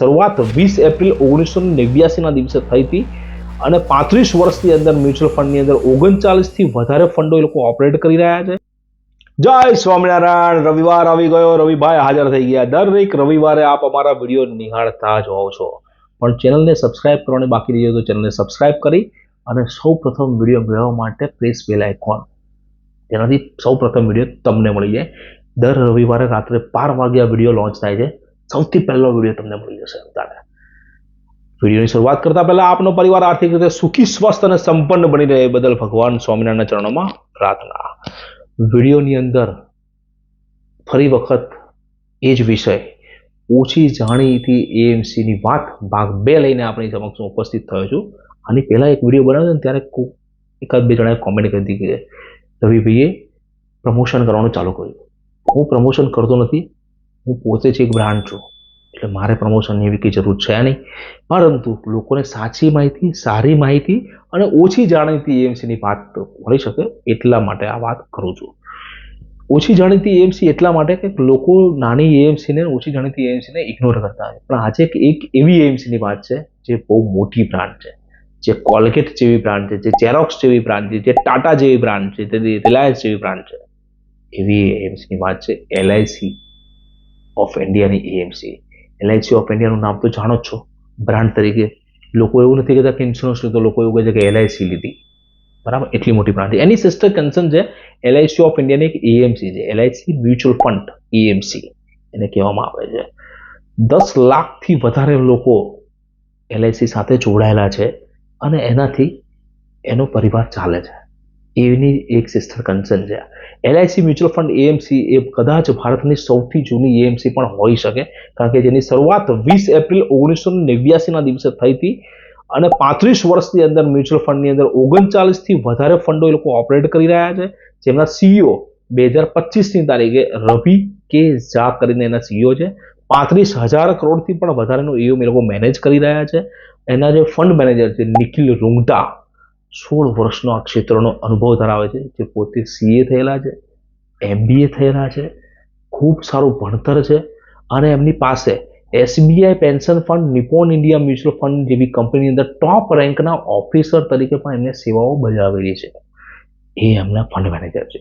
શરૂઆત 20 એપ્રિલ 1989ના દિવસે થઈ હતી અને 35 વર્ષની અંદર મ્યુચ્યુઅલ ફંડની અંદર 39 થી વધારે ફંડો એ લોકો ઓપરેટ કરી રહ્યા છે. જય સ્વામિનારાયણ. રવિવાર આવી ગયો. રવિભાઈ હાજર થઈ ગયા. દરેક રવિવારે આપ અમારા વિડીયો નિહાળતા જ હોવ છો, પણ ચેનલને સબસ્ક્રાઇબ કરવાની બાકી રહી તો ચેનલને સબસ્ક્રાઇબ કરી અને સૌ પ્રથમ વિડીયો મેળવવા માટે પ્રેસ બેલ આઇકોન, તેનાથી સૌ પ્રથમ વિડીયો તમને મળી જાય. દર રવિવારે રાત્રે 12 વાગ્યા વિડીયો લોન્ચ થાય છે. સૌથી પહેલો વિડીયો તમને મળી જશે. વિડીયોની શરૂઆત કરતા પહેલા આપનો પરિવાર આર્થિક રીતે સુખી, સ્વસ્થ અને સંપન્ન બની રહે એ બદલ ભગવાન સ્વામિનારાયણના ચરણોમાં પ્રાર્થના. વિડીયોની અંદર ફરી વખત એ જ વિષય, ઓછી જાણીતી એએમસીની વાત ભાગ 2 લઈને આપણી સમક્ષ ઉપસ્થિત થયો છું. આની પહેલા એક વિડીયો બનાવ્યો ને ત્યારે એકાદ બે જણાએ કોમેન્ટ કરી હતી કે રવિભાઈએ પ્રમોશન કરવાનું ચાલુ કર્યું. હું પ્રમોશન કરતો નથી, હું પોતે જ એક બ્રાન્ડ છું, એટલે મારે પ્રમોશનની એવી કંઈ જરૂર છે નહીં. પરંતુ લોકોને સાચી માહિતી, સારી માહિતી અને ઓછી જાણીતી એએમસીની વાત મળી શકે એટલા માટે આ વાત કરું છું. ઓછી જાણીતી એએમસી એટલા માટે કે લોકો નાની એએમસીને, ઓછી જાણીતી એએમસીને ઇગ્નોર કરતા હોય. પણ આજે એક એવી એએમસીની વાત છે જે બહુ મોટી બ્રાન્ડ છે, જે કોલગેટ જેવી બ્રાન્ડ છે, જે ઝેરોક્સ જેવી બ્રાન્ડ છે, જે ટાટા જેવી બ્રાન્ડ છે, જે રિલાયન્સ જેવી બ્રાન્ડ છે. એવી એએમસીની વાત છે એલઆઈસી ઓફ ઇન્ડિયાની એએમસી. એલઆઈસી ઓફ ઇન્ડિયાનું નામ તો જાણો જ છો બ્રાન્ડ તરીકે. લોકો એવું નથી કહેતા કે ઇન્સ્યોરન્સ લીધો, લોકો એવું કહે છે કે એલઆઈસી લીધી. બરાબર, એટલી મોટી બ્રાન્ડ છે. એની સિસ્ટર કન્સર્ન છે એલઆઈસી ઓફ ઇન્ડિયાની એક એએમસી છે, એલઆઈસી મ્યુચ્યુઅલ ફંડ એએમસી એને કહેવામાં આવે છે. 10 લાખથી વધારે લોકો એલઆઈસી સાથે જોડાયેલા છે અને એનાથી એનો પરિવાર ચાલે છે. એની એક સિસ્ટર કન્સર્ન છે. એલઆઈસી મ્યુચ્યુઅલ ફંડ એએમસી એ કદાચ ભારતની સૌથી જૂની એએમસી પણ હોઈ શકે, કારણ કે જેની શરૂઆત 20 એપ્રિલ 1989ના દિવસે થઈ હતી અને 35 વર્ષની અંદર મ્યુચ્યુઅલ ફંડની અંદર 39 થી વધારે ફંડો એ લોકો ઓપરેટ કરી રહ્યા છે. જેમના સીઈઓ 2025ની તારીખે રવિ કે ઝા કરીને એના સીઈઓ છે. 35,000 કરોડથી પણ વધારેનું એઓમ એ લોકો મેનેજ કરી રહ્યા છે. એના જે ફંડ મેનેજર છે નિખિલ રૂંગટા, 16 વર્ષનો આ ક્ષેત્રનો અનુભવ ધરાવે છે, જે પોતે સીએ થયેલા છે, એમબીએ થયેલા છે, ખૂબ સારું ભણતર છે અને એમની પાસે SBI pension fund, નિપોન India mutual fund જેવી કંપનીની અંદર ટોપ રેન્કના ઓફિસર તરીકે પણ એમને સેવાઓ બજાવેલી છે. એ એમના ફંડ મેનેજર છે.